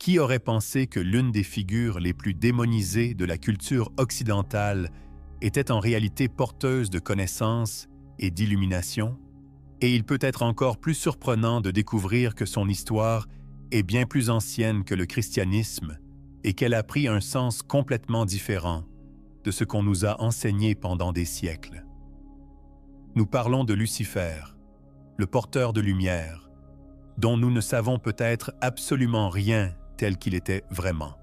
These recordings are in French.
Qui aurait pensé que l'une des figures les plus démonisées de la culture occidentale était en réalité porteuse de connaissances et d'illumination? Et il peut être encore plus surprenant de découvrir que son histoire est bien plus ancienne que le christianisme et qu'elle a pris un sens complètement différent de ce qu'on nous a enseigné pendant des siècles. Nous parlons de Lucifer, le porteur de lumière, dont nous ne savons peut-être absolument rien tel qu'il était vraiment.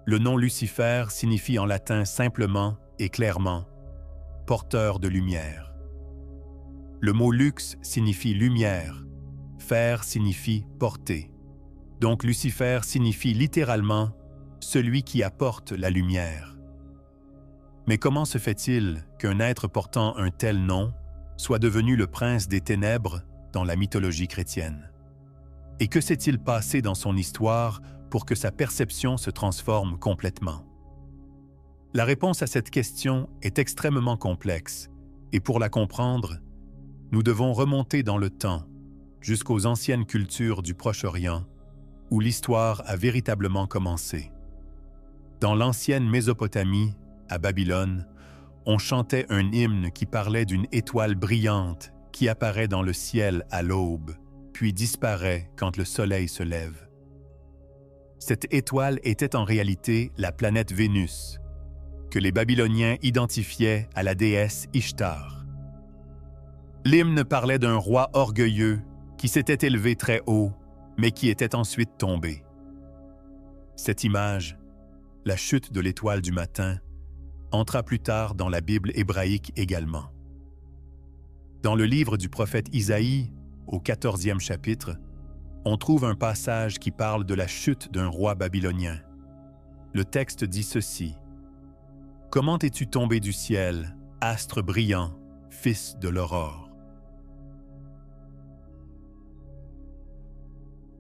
Le nom Lucifer signifie en latin simplement et clairement « porteur de lumière ». Le mot « lux » signifie « lumière », « fer » signifie « porter ». Donc Lucifer signifie littéralement « celui qui apporte la lumière ». Mais comment se fait-il qu'un être portant un tel nom soit devenu le prince des ténèbres dans la mythologie chrétienne? Et que s'est-il passé dans son histoire pour que sa perception se transforme complètement? La réponse à cette question est extrêmement complexe, et pour la comprendre, nous devons remonter dans le temps, jusqu'aux anciennes cultures du Proche-Orient, où l'histoire a véritablement commencé. Dans l'ancienne Mésopotamie, à Babylone, on chantait un hymne qui parlait d'une étoile brillante qui apparaît dans le ciel à l'aube, puis disparaît quand le soleil se lève. Cette étoile était en réalité la planète Vénus, que les Babyloniens identifiaient à la déesse Ishtar. L'hymne parlait d'un roi orgueilleux qui s'était élevé très haut, mais qui était ensuite tombé. Cette image, la chute de l'étoile du matin, entra plus tard dans la Bible hébraïque également. Dans le livre du prophète Isaïe, au 14e chapitre, on trouve un passage qui parle de la chute d'un roi babylonien. Le texte dit ceci: « Comment es-tu tombé du ciel, astre brillant, fils de l'aurore? »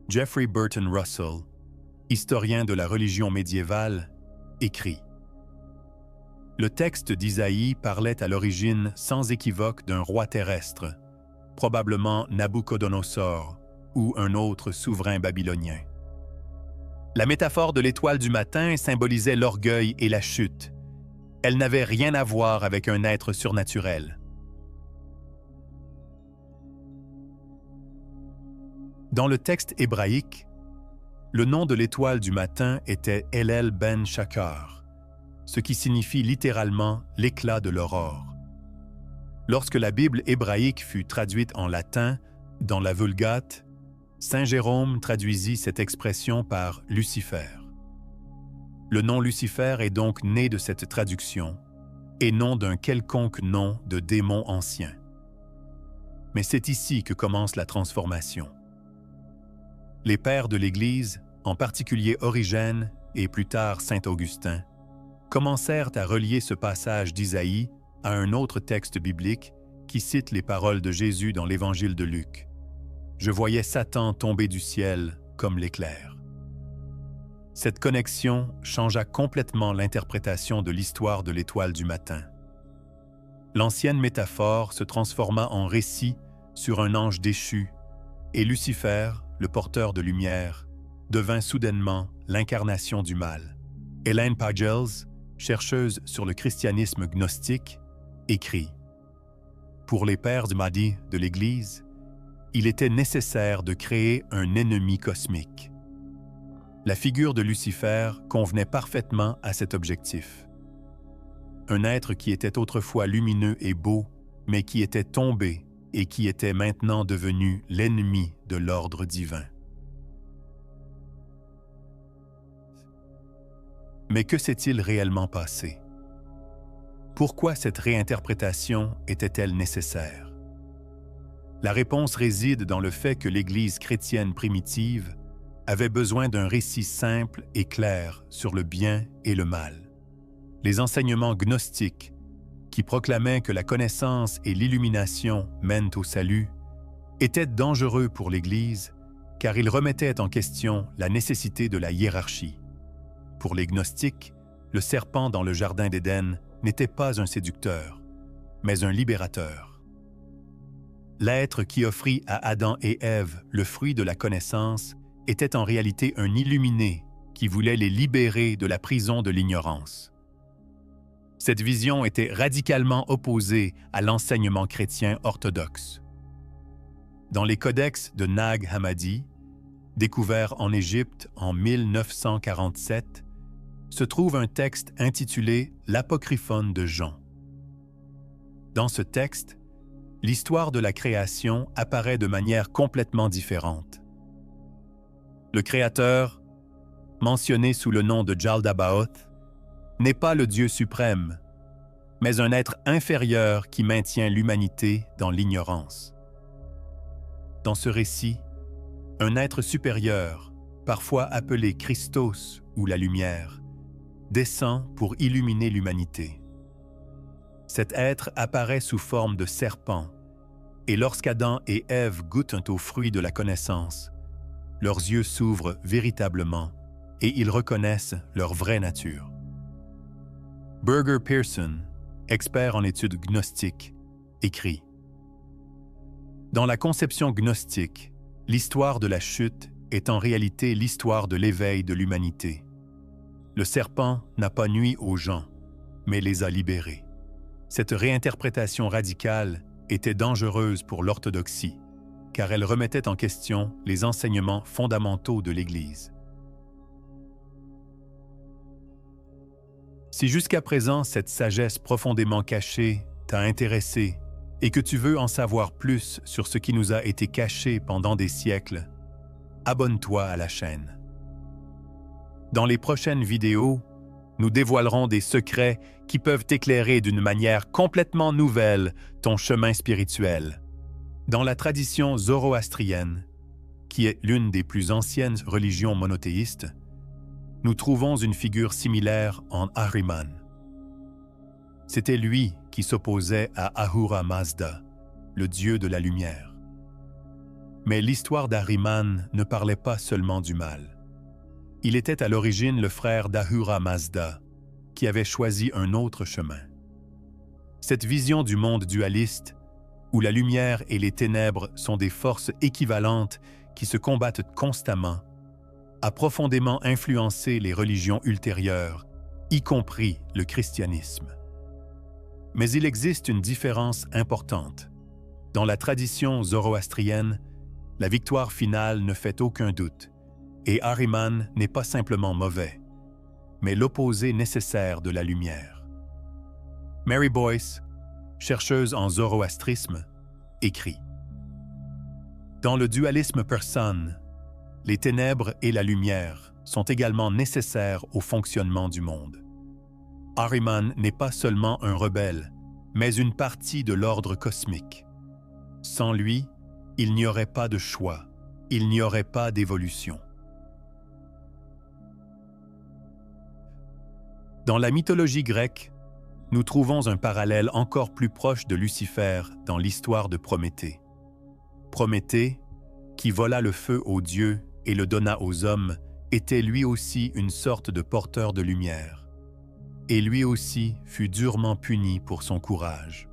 Jeffrey Burton Russell, historien de la religion médiévale, écrit: le texte d'Isaïe parlait à l'origine sans équivoque d'un roi terrestre, probablement Nabuchodonosor ou un autre souverain babylonien. La métaphore de l'étoile du matin symbolisait l'orgueil et la chute. Elle n'avait rien à voir avec un être surnaturel. Dans le texte hébraïque, le nom de l'étoile du matin était Elel ben Shachar, ce qui signifie littéralement « l'éclat de l'aurore ». Lorsque la Bible hébraïque fut traduite en latin, dans la Vulgate, saint Jérôme traduisit cette expression par « Lucifer ». Le nom Lucifer est donc né de cette traduction, et non d'un quelconque nom de démon ancien. Mais c'est ici que commence la transformation. Les pères de l'Église, en particulier Origène et plus tard saint Augustin, commencèrent à relier ce passage d'Isaïe à un autre texte biblique qui cite les paroles de Jésus dans l'Évangile de Luc. « Je voyais Satan tomber du ciel comme l'éclair. » Cette connexion changea complètement l'interprétation de l'histoire de l'étoile du matin. L'ancienne métaphore se transforma en récit sur un ange déchu, et Lucifer, le porteur de lumière, devint soudainement l'incarnation du mal. Elaine Pagels, chercheuse sur le christianisme gnostique, écrit: « Pour les pères du Mahdi de l'Église, il était nécessaire de créer un ennemi cosmique. La figure de Lucifer convenait parfaitement à cet objectif. Un être qui était autrefois lumineux et beau, mais qui était tombé et qui était maintenant devenu l'ennemi de l'ordre divin. » Mais que s'est-il réellement passé? Pourquoi cette réinterprétation était-elle nécessaire? La réponse réside dans le fait que l'Église chrétienne primitive avait besoin d'un récit simple et clair sur le bien et le mal. Les enseignements gnostiques, qui proclamaient que la connaissance et l'illumination mènent au salut, étaient dangereux pour l'Église car ils remettaient en question la nécessité de la hiérarchie. Pour les gnostiques, le serpent dans le jardin d'Éden n'était pas un séducteur, mais un libérateur. L'être qui offrit à Adam et Ève le fruit de la connaissance était en réalité un illuminé qui voulait les libérer de la prison de l'ignorance. Cette vision était radicalement opposée à l'enseignement chrétien orthodoxe. Dans les codex de Nag Hammadi, découverts en Égypte en 1947, se trouve un texte intitulé l'Apocryphone de Jean. Dans ce texte, l'histoire de la création apparaît de manière complètement différente. Le Créateur, mentionné sous le nom de Jaldabaoth, n'est pas le Dieu suprême, mais un être inférieur qui maintient l'humanité dans l'ignorance. Dans ce récit, un être supérieur, parfois appelé Christos ou la lumière, descend pour illuminer l'humanité. Cet être apparaît sous forme de serpent, et lorsqu'Adam et Ève goûtent au fruit de la connaissance, leurs yeux s'ouvrent véritablement et ils reconnaissent leur vraie nature. Birger Pearson, expert en études gnostiques, écrit « Dans la conception gnostique, l'histoire de la chute est en réalité l'histoire de l'éveil de l'humanité. Le serpent n'a pas nui aux gens, mais les a libérés. Cette réinterprétation radicale était dangereuse pour l'orthodoxie, car elle remettait en question les enseignements fondamentaux de l'Église. Si jusqu'à présent cette sagesse profondément cachée t'a intéressé et que tu veux en savoir plus sur ce qui nous a été caché pendant des siècles, abonne-toi à la chaîne. Dans les prochaines vidéos, nous dévoilerons des secrets qui peuvent éclairer d'une manière complètement nouvelle ton chemin spirituel. Dans la tradition zoroastrienne, qui est l'une des plus anciennes religions monothéistes, nous trouvons une figure similaire en Ahriman. C'était lui qui s'opposait à Ahura Mazda, le dieu de la lumière. Mais l'histoire d'Ahriman ne parlait pas seulement du mal. Il était à l'origine le frère d'Ahura Mazda, qui avait choisi un autre chemin. Cette vision du monde dualiste, où la lumière et les ténèbres sont des forces équivalentes qui se combattent constamment, a profondément influencé les religions ultérieures, y compris le christianisme. Mais il existe une différence importante. Dans la tradition zoroastrienne, la victoire finale ne fait aucun doute, et Ahriman n'est pas simplement mauvais, mais l'opposé nécessaire de la lumière. Mary Boyce, chercheuse en zoroastrisme, écrit « Dans le dualisme persane, les ténèbres et la lumière sont également nécessaires au fonctionnement du monde. Ahriman n'est pas seulement un rebelle, mais une partie de l'ordre cosmique. Sans lui, il n'y aurait pas de choix, il n'y aurait pas d'évolution. » Dans la mythologie grecque, nous trouvons un parallèle encore plus proche de Lucifer dans l'histoire de Prométhée. Prométhée, qui vola le feu aux dieux et le donna aux hommes, était lui aussi une sorte de porteur de lumière. Et lui aussi fut durement puni pour son courage.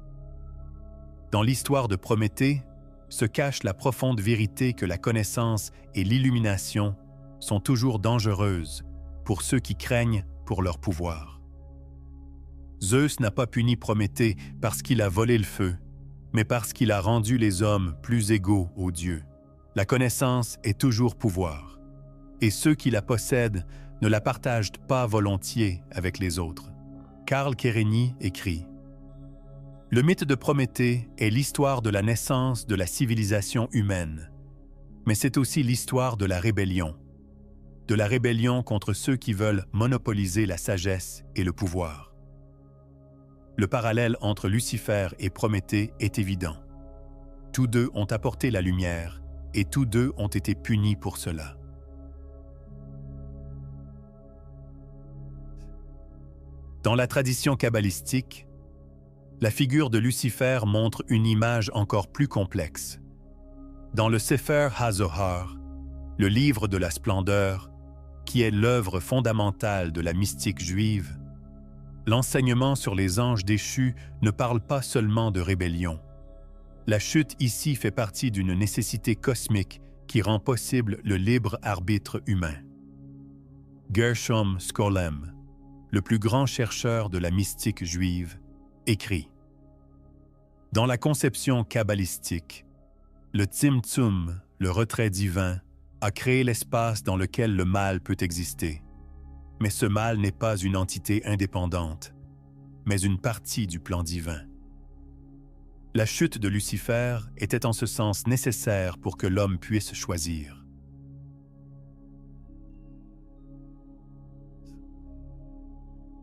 Dans l'histoire de Prométhée se cache la profonde vérité que la connaissance et l'illumination sont toujours dangereuses pour ceux qui craignent pour leur pouvoir. Zeus n'a pas puni Prométhée parce qu'il a volé le feu, mais parce qu'il a rendu les hommes plus égaux aux dieux. La connaissance est toujours pouvoir, et ceux qui la possèdent ne la partagent pas volontiers avec les autres. Karl Kerényi écrit « Le mythe de Prométhée est l'histoire de la naissance de la civilisation humaine, mais c'est aussi l'histoire de la rébellion contre ceux qui veulent monopoliser la sagesse et le pouvoir. Le parallèle entre Lucifer et Prométhée est évident. Tous deux ont apporté la lumière et tous deux ont été punis pour cela. Dans la tradition kabbalistique, la figure de Lucifer montre une image encore plus complexe. Dans le Sefer HaZohar, le livre de la splendeur, qui est l'œuvre fondamentale de la mystique juive, l'enseignement sur les anges déchus ne parle pas seulement de rébellion. La chute ici fait partie d'une nécessité cosmique qui rend possible le libre arbitre humain. Gershom Scholem, le plus grand chercheur de la mystique juive, écrit: dans la conception kabbalistique, le Tzimtzum, le retrait divin, a créé l'espace dans lequel le mal peut exister. Mais ce mal n'est pas une entité indépendante, mais une partie du plan divin. La chute de Lucifer était en ce sens nécessaire pour que l'homme puisse choisir.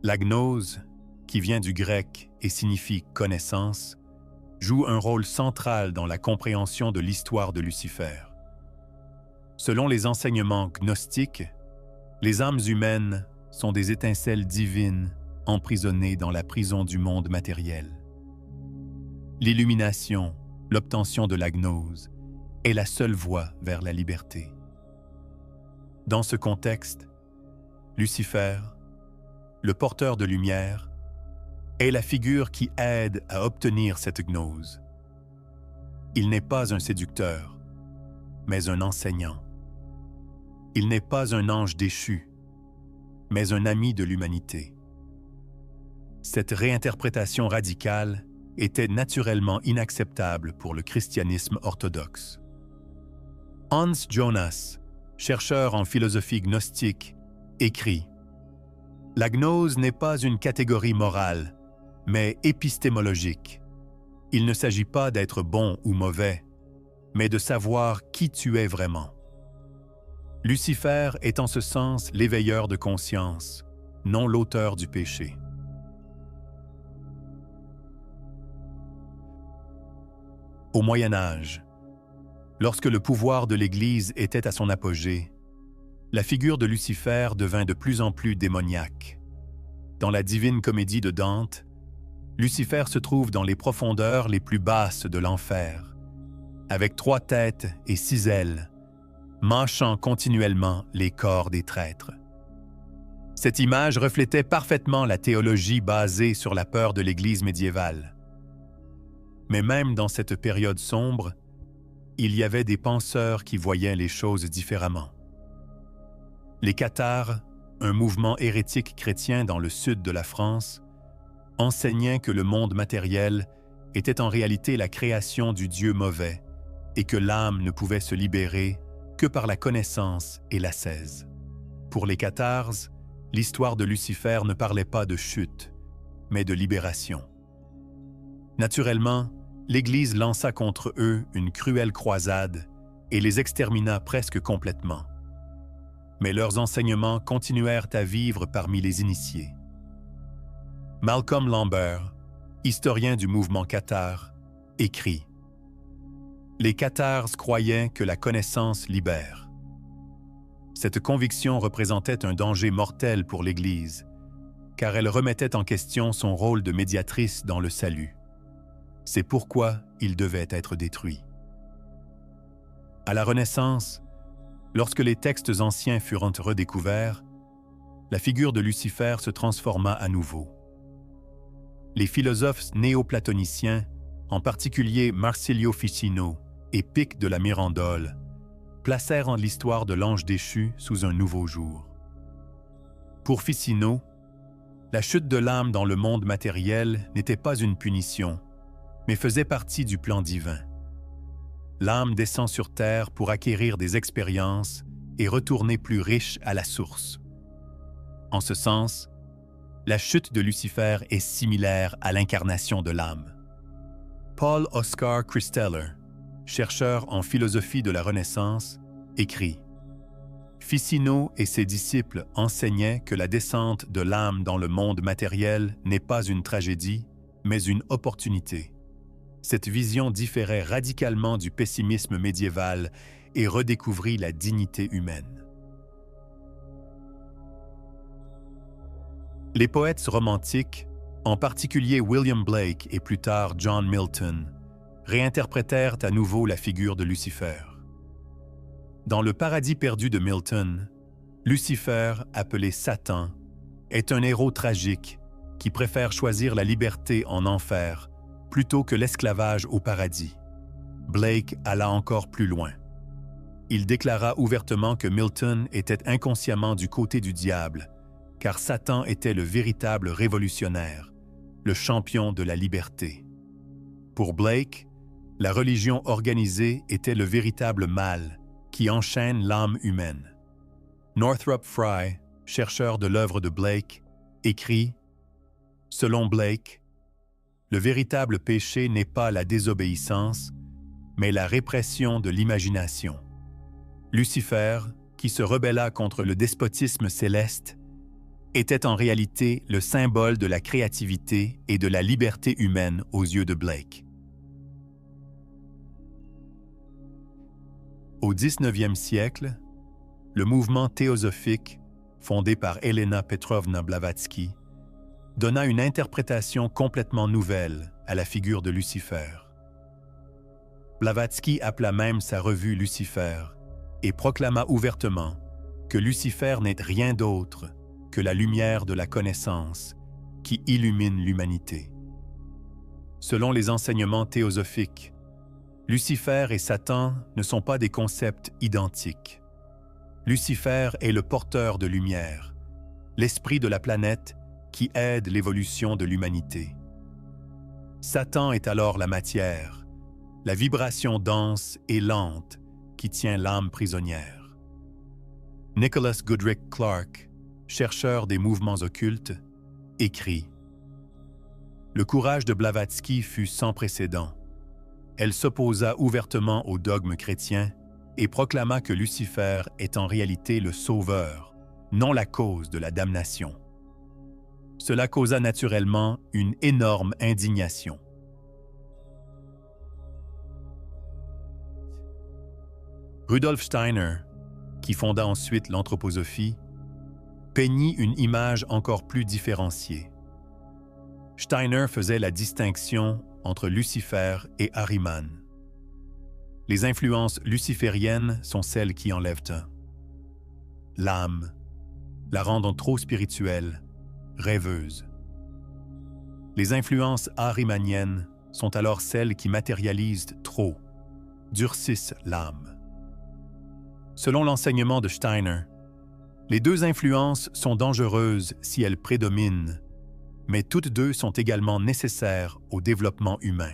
La gnose, qui vient du grec et signifie « connaissance », joue un rôle central dans la compréhension de l'histoire de Lucifer. Selon les enseignements gnostiques, les âmes humaines sont des étincelles divines emprisonnées dans la prison du monde matériel. L'illumination, l'obtention de la gnose, est la seule voie vers la liberté. Dans ce contexte, Lucifer, le porteur de lumière, est la figure qui aide à obtenir cette gnose. Il n'est pas un séducteur, mais un enseignant. Il n'est pas un ange déchu, mais un ami de l'humanité. Cette réinterprétation radicale était naturellement inacceptable pour le christianisme orthodoxe. Hans Jonas, chercheur en philosophie gnostique, écrit: la gnose n'est pas une catégorie morale, mais épistémologique. Il ne s'agit pas d'être bon ou mauvais, mais de savoir qui tu es vraiment. Lucifer est en ce sens l'éveilleur de conscience, non l'auteur du péché. Au Moyen Âge, lorsque le pouvoir de l'Église était à son apogée, la figure de Lucifer devint de plus en plus démoniaque. Dans la Divine Comédie de Dante, Lucifer se trouve dans les profondeurs les plus basses de l'enfer, avec 3 têtes et 6 ailes, mâchant continuellement les corps des traîtres. Cette image reflétait parfaitement la théologie basée sur la peur de l'Église médiévale. Mais même dans cette période sombre, il y avait des penseurs qui voyaient les choses différemment. Les cathares, un mouvement hérétique chrétien dans le sud de la France, enseignaient que le monde matériel était en réalité la création du Dieu mauvais et que l'âme ne pouvait se libérer que par la connaissance et l'ascèse. Pour les cathares, l'histoire de Lucifer ne parlait pas de chute, mais de libération. Naturellement, l'Église lança contre eux une cruelle croisade et les extermina presque complètement. Mais leurs enseignements continuèrent à vivre parmi les initiés. Malcolm Lambert, historien du mouvement cathare, écrit: les cathares croyaient que la connaissance libère. Cette conviction représentait un danger mortel pour l'Église, car elle remettait en question son rôle de médiatrice dans le salut. C'est pourquoi il devait être détruit. À la Renaissance, lorsque les textes anciens furent redécouverts, la figure de Lucifer se transforma à nouveau. Les philosophes néoplatoniciens, en particulier Marsilio Ficino et Pic de la Mirandole, placèrent en l'histoire de l'ange déchu sous un nouveau jour. Pour Ficino, la chute de l'âme dans le monde matériel n'était pas une punition, mais faisait partie du plan divin. L'âme descend sur terre pour acquérir des expériences et retourner plus riche à la source. En ce sens, la chute de Lucifer est similaire à l'incarnation de l'âme. Paul Oscar Christeller, chercheur en philosophie de la Renaissance, écrit: Ficino et ses disciples enseignaient que la descente de l'âme dans le monde matériel n'est pas une tragédie, mais une opportunité. Cette vision différait radicalement du pessimisme médiéval et redécouvrit la dignité humaine. Les poètes romantiques, en particulier William Blake et plus tard John Milton, réinterprétèrent à nouveau la figure de Lucifer. Dans Le Paradis perdu de Milton, Lucifer, appelé Satan, est un héros tragique qui préfère choisir la liberté en enfer plutôt que l'esclavage au paradis. Blake alla encore plus loin. il déclara ouvertement que Milton était inconsciemment du côté du diable, car Satan était le véritable révolutionnaire, le champion de la liberté. Pour Blake, la religion organisée était le véritable mal qui enchaîne l'âme humaine. Northrop Frye, chercheur de l'œuvre de Blake, écrit « Selon Blake, le véritable péché n'est pas la désobéissance, mais la répression de l'imagination. Lucifer, qui se rebella contre le despotisme céleste, était en réalité le symbole de la créativité et de la liberté humaine aux yeux de Blake. » Au XIXe siècle, le mouvement théosophique, fondé par Elena Petrovna Blavatsky, donna une interprétation complètement nouvelle à la figure de Lucifer. Blavatsky appela même sa revue Lucifer et proclama ouvertement que Lucifer n'est rien d'autre que la lumière de la connaissance qui illumine l'humanité. Selon les enseignements théosophiques, Lucifer et Satan ne sont pas des concepts identiques. Lucifer est le porteur de lumière, l'esprit de la planète qui aide l'évolution de l'humanité. Satan est alors la matière, la vibration dense et lente qui tient l'âme prisonnière. Nicholas Goodrick Clark, chercheur des mouvements occultes, écrit « Le courage de Blavatsky fut sans précédent. Elle s'opposa ouvertement au dogme chrétien et proclama que Lucifer est en réalité le sauveur, non la cause de la damnation. Cela causa naturellement une énorme indignation. Rudolf Steiner, qui fonda ensuite l'anthroposophie, peignit une image encore plus différenciée. Steiner faisait la distinction entre Lucifer et Ahriman. Les influences lucifériennes sont celles qui enlèvent l'âme, la rendant trop spirituelle, rêveuse. Les influences ahrimaniennes sont alors celles qui matérialisent trop, durcissent l'âme. Selon l'enseignement de Steiner, les deux influences sont dangereuses si elles prédominent, mais toutes deux sont également nécessaires au développement humain.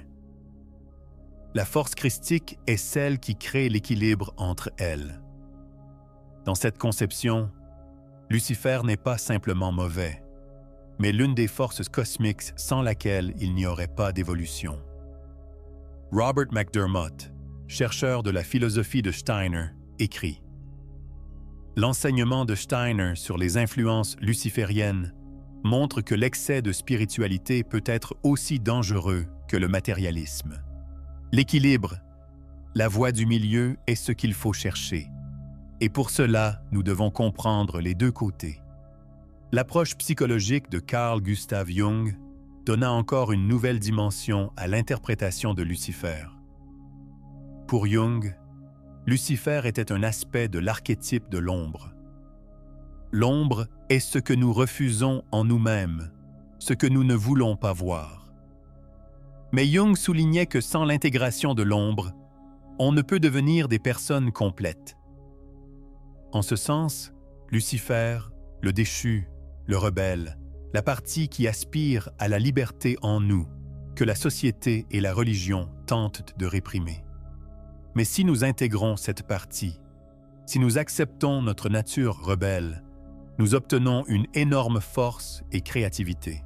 La force christique est celle qui crée l'équilibre entre elles. Dans cette conception, Lucifer n'est pas simplement mauvais, mais l'une des forces cosmiques sans laquelle il n'y aurait pas d'évolution. Robert McDermott, chercheur de la philosophie de Steiner, écrit « L'enseignement de Steiner sur les influences lucifériennes montre que l'excès de spiritualité peut être aussi dangereux que le matérialisme. L'équilibre, la voie du milieu est ce qu'il faut chercher. Et pour cela, nous devons comprendre les deux côtés. » L'approche psychologique de Carl Gustav Jung donna encore une nouvelle dimension à l'interprétation de Lucifer. Pour Jung, Lucifer était un aspect de l'archétype de l'ombre. L'ombre est ce que nous refusons en nous-mêmes, ce que nous ne voulons pas voir. Mais Jung soulignait que sans l'intégration de l'ombre, on ne peut devenir des personnes complètes. En ce sens, Lucifer, le déchu, le rebelle, la partie qui aspire à la liberté en nous, que la société et la religion tentent de réprimer. Mais si nous intégrons cette partie, si nous acceptons notre nature rebelle, nous obtenons une énorme force et créativité.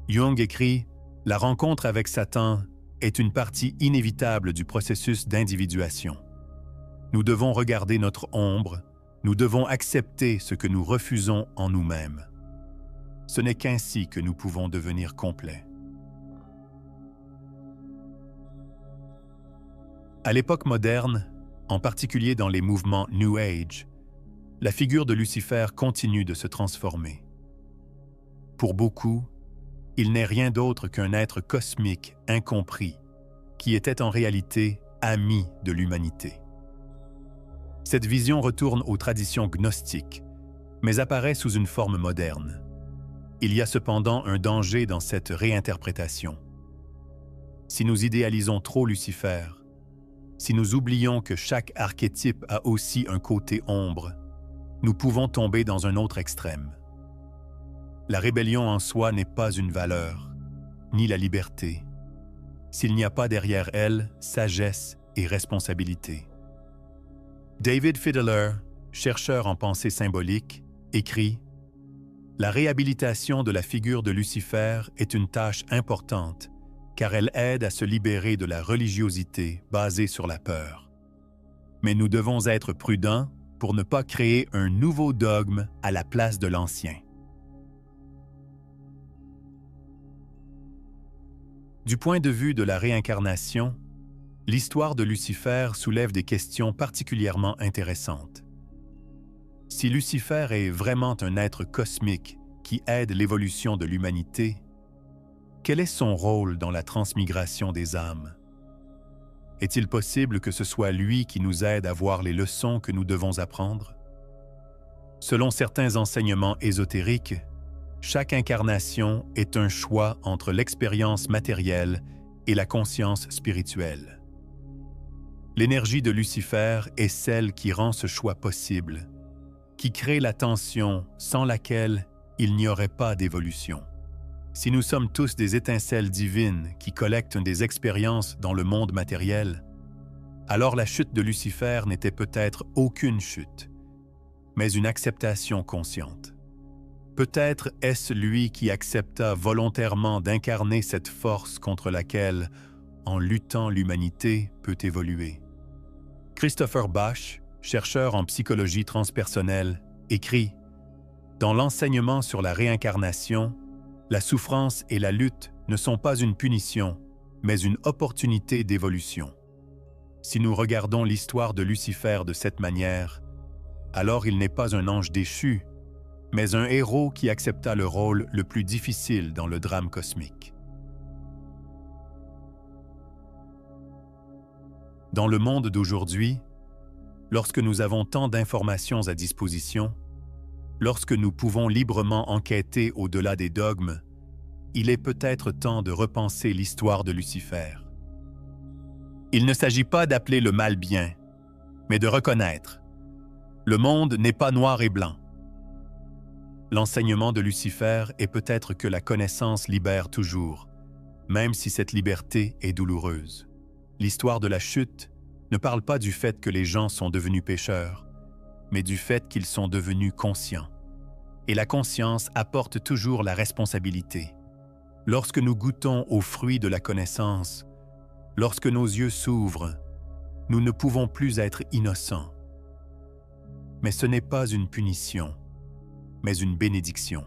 Jung écrit « La rencontre avec Satan est une partie inévitable du processus d'individuation. Nous devons regarder notre ombre, nous devons accepter ce que nous refusons en nous-mêmes. Ce n'est qu'ainsi que nous pouvons devenir complets. » À l'époque moderne, en particulier dans les mouvements New Age, la figure de Lucifer continue de se transformer. Pour beaucoup, il n'est rien d'autre qu'un être cosmique incompris, qui était en réalité ami de l'humanité. Cette vision retourne aux traditions gnostiques, mais apparaît sous une forme moderne. Il y a cependant un danger dans cette réinterprétation. Si nous idéalisons trop Lucifer, Si nous oublions que chaque archétype a aussi un côté ombre, nous pouvons tomber dans un autre extrême. La rébellion en soi n'est pas une valeur, ni la liberté, s'il n'y a pas derrière elle sagesse et responsabilité. David Fiedler, chercheur en pensée symbolique, écrit « La réhabilitation de la figure de Lucifer est une tâche importante car elle aide à se libérer de la religiosité basée sur la peur. Mais nous devons être prudents pour ne pas créer un nouveau dogme à la place de l'ancien. » Du point de vue de la réincarnation, l'histoire de Lucifer soulève des questions particulièrement intéressantes. Si Lucifer est vraiment un être cosmique qui aide l'évolution de l'humanité, quel est son rôle dans la transmigration des âmes? Est-il possible que ce soit lui qui nous aide à voir les leçons que nous devons apprendre? Selon certains enseignements ésotériques, chaque incarnation est un choix entre l'expérience matérielle et la conscience spirituelle. L'énergie de Lucifer est celle qui rend ce choix possible, qui crée la tension sans laquelle il n'y aurait pas d'évolution. Si nous sommes tous des étincelles divines qui collectent des expériences dans le monde matériel, alors la chute de Lucifer n'était peut-être aucune chute, mais une acceptation consciente. Peut-être est-ce lui qui accepta volontairement d'incarner cette force contre laquelle, en luttant, l'humanité peut évoluer. Christopher Basch, chercheur en psychologie transpersonnelle, écrit « Dans l'enseignement sur la réincarnation, la souffrance et la lutte ne sont pas une punition, mais une opportunité d'évolution. Si nous regardons l'histoire de Lucifer de cette manière, alors il n'est pas un ange déchu, mais un héros qui accepta le rôle le plus difficile dans le drame cosmique. » Dans le monde d'aujourd'hui, lorsque nous avons tant d'informations à disposition, lorsque nous pouvons librement enquêter au-delà des dogmes, il est peut-être temps de repenser l'histoire de Lucifer. Il ne s'agit pas d'appeler le mal bien, mais de reconnaître « le monde n'est pas noir et blanc ». L'enseignement de Lucifer est peut-être que la connaissance libère toujours, même si cette liberté est douloureuse. L'histoire de la chute ne parle pas du fait que les gens sont devenus pécheurs, mais du fait qu'ils sont devenus conscients. Et la conscience apporte toujours la responsabilité. Lorsque nous goûtons aux fruits de la connaissance, lorsque nos yeux s'ouvrent, nous ne pouvons plus être innocents. Mais ce n'est pas une punition, mais une bénédiction.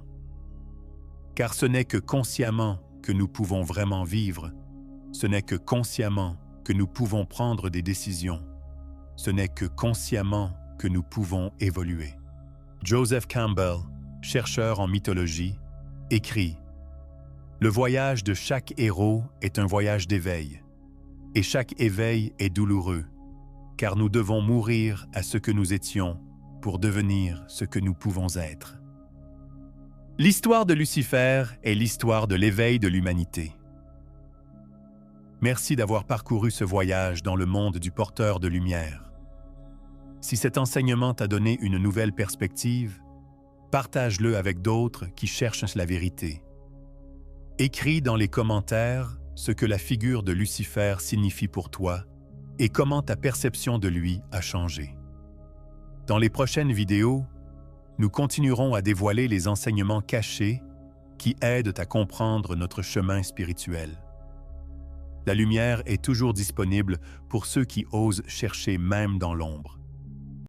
Car ce n'est que consciemment que nous pouvons vraiment vivre, ce n'est que consciemment que nous pouvons prendre des décisions, ce n'est que consciemment que nous pouvons évoluer. Joseph Campbell, chercheur en mythologie, écrit « Le voyage de chaque héros est un voyage d'éveil, et chaque éveil est douloureux, car nous devons mourir à ce que nous étions pour devenir ce que nous pouvons être. » L'histoire de Lucifer est l'histoire de l'éveil de l'humanité. Merci d'avoir parcouru ce voyage dans le monde du porteur de lumière. Si cet enseignement t'a donné une nouvelle perspective, partage-le avec d'autres qui cherchent la vérité. Écris dans les commentaires ce que la figure de Lucifer signifie pour toi et comment ta perception de lui a changé. Dans les prochaines vidéos, nous continuerons à dévoiler les enseignements cachés qui aident à comprendre notre chemin spirituel. La lumière est toujours disponible pour ceux qui osent chercher même dans l'ombre.